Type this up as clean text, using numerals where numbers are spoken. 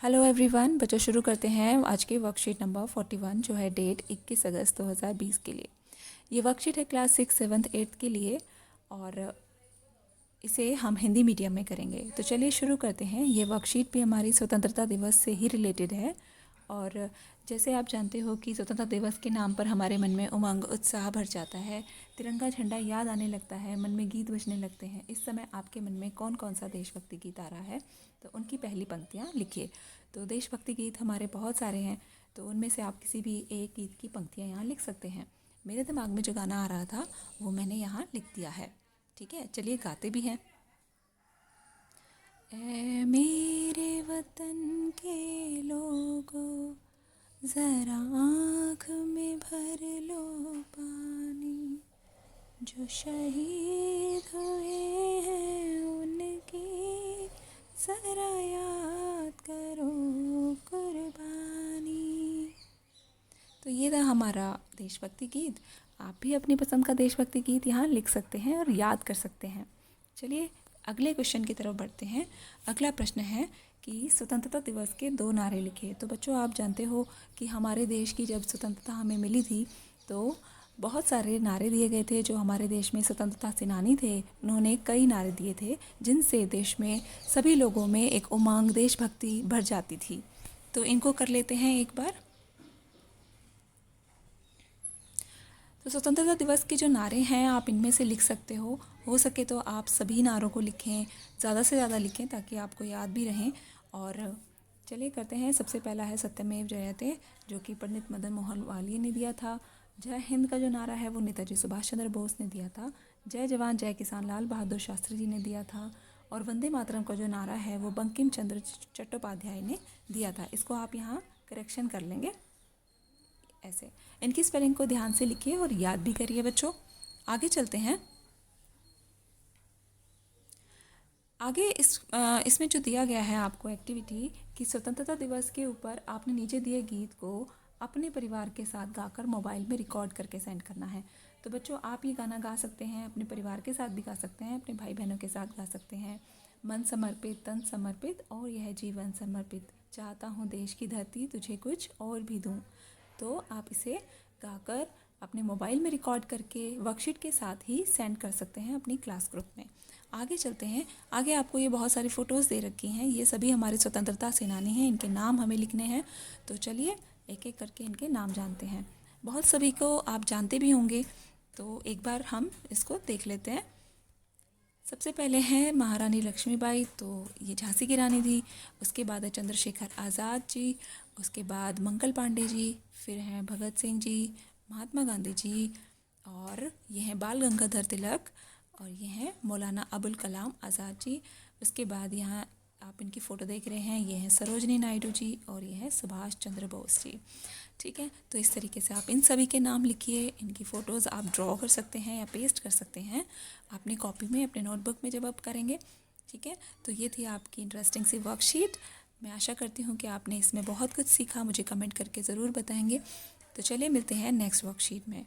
Hello everyone, बच्चों शुरू करते हैं आज के वर्कशीट नंबर 41 जो है डेट 21 अगस्त 2020 के लिए। ये वर्कशीट है क्लास 6, 7, 8 के लिए और इसे हम हिंदी मीडियम में करेंगे। तो चलिए शुरू करते हैं। ये वर्कशीट भी हमारी स्वतंत्रता दिवस से ही रिलेटेड है और जैसे आप जानते हो कि स्वतंत्रता दिवस के नाम पर हमारे मन में उमंग उत्साह भर जाता है, तिरंगा झंडा याद आने लगता है, मन में गीत बजने लगते हैं। इस समय आपके मन में कौन कौन सा देशभक्ति गीत आ रहा है, तो उनकी पहली पंक्तियाँ लिखिए। तो देशभक्ति गीत हमारे बहुत सारे हैं, तो उनमें से आप किसी भी एक गीत की पंक्तियाँ यहाँ लिख सकते हैं। मेरे दिमाग में जो गाना आ रहा था वो मैंने यहाँ लिख दिया है। ठीक है, चलिए गाते भी हैं। ऐ मेरे वतन के लोगों, ज़रा आँख में भर लो पानी, जो शहीद हुए हैं उनकी ज़रा याद करो कुर्बानी। तो ये था हमारा देशभक्ति गीत। आप भी अपनी पसंद का देशभक्ति गीत यहाँ लिख सकते हैं और याद कर सकते हैं। चलिए अगले क्वेश्चन की तरफ बढ़ते हैं। अगला प्रश्न है कि स्वतंत्रता दिवस के 2 नारे लिखे। तो बच्चों, आप जानते हो कि हमारे देश की जब स्वतंत्रता हमें मिली थी तो बहुत सारे नारे दिए गए थे। जो हमारे देश में स्वतंत्रता सेनानी थे उन्होंने कई नारे दिए थे जिनसे देश में सभी लोगों में एक उमंग, देशभक्ति भर जाती थी। तो इनको कर लेते हैं एक बार। तो स्वतंत्रता दिवस के जो नारे हैं आप इनमें से लिख सकते हो सके तो आप सभी नारों को लिखें, ज़्यादा से ज़्यादा लिखें ताकि आपको याद भी रहें। और चलिए करते हैं। सबसे पहला है सत्यमेव जयते, जो कि पंडित मदन मोहन मालवीय ने दिया था। जय हिंद का जो नारा है वो नेताजी सुभाष चंद्र बोस ने दिया था। जय जवान जय किसान लाल बहादुर शास्त्री जी ने दिया था। और वंदे मातरम का जो नारा है वो बंकिम चंद्र चट्टोपाध्याय ने दिया था। इसको आप यहाँ करेक्शन कर लेंगे ऐसे। इनकी स्पेलिंग को ध्यान से लिखिए और याद भी करिए बच्चों। आगे चलते हैं। आगे इसमें जो दिया गया है आपको एक्टिविटी कि स्वतंत्रता दिवस के ऊपर आपने नीचे दिए गीत को अपने परिवार के साथ गाकर मोबाइल में रिकॉर्ड करके सेंड करना है। तो बच्चों, आप ये गाना गा सकते हैं, अपने परिवार के साथ भी गा सकते हैं, अपने भाई बहनों के साथ गा सकते हैं। मन समर्पित तन समर्पित और यह जीवन समर्पित, चाहता हूँ देश की धरती तुझे कुछ और भी दूँ। तो आप इसे गाकर अपने मोबाइल में रिकॉर्ड करके वर्कशीट के साथ ही सेंड कर सकते हैं अपनी क्लास ग्रुप में। आगे चलते हैं। आगे आपको ये बहुत सारी फ़ोटोज़ दे रखी हैं। ये सभी हमारे स्वतंत्रता सेनानी हैं, इनके नाम हमें लिखने हैं। तो चलिए एक एक करके इनके नाम जानते हैं। बहुत सभी को आप जानते भी होंगे, तो एक बार हम इसको देख लेते हैं। सबसे पहले हैं महारानी लक्ष्मीबाई, तो ये झांसी की रानी थी। उसके बाद है चंद्रशेखर आज़ाद जी, उसके बाद मंगल पांडे जी, फिर हैं भगत सिंह जी, महात्मा गांधी जी, और ये हैं बाल गंगाधर तिलक, और ये हैं मौलाना अबुल कलाम आज़ाद जी। उसके बाद यहाँ आप इनकी फ़ोटो देख रहे हैं, ये हैं सरोजनी नायडू जी और ये हैं सुभाष चंद्र बोस जी। ठीक है, तो इस तरीके से आप इन सभी के नाम लिखिए। इनकी फ़ोटोज़ आप ड्रॉ कर सकते हैं या पेस्ट कर सकते हैं अपनी कॉपी में, अपने नोटबुक में जब आप करेंगे। ठीक है, तो ये थी आपकी इंटरेस्टिंग सी वर्कशीट। मैं आशा करती हूँ कि आपने इसमें बहुत कुछ सीखा। मुझे कमेंट करके ज़रूर बताएंगे। तो चलिए मिलते हैं नेक्स्ट वर्कशीट में।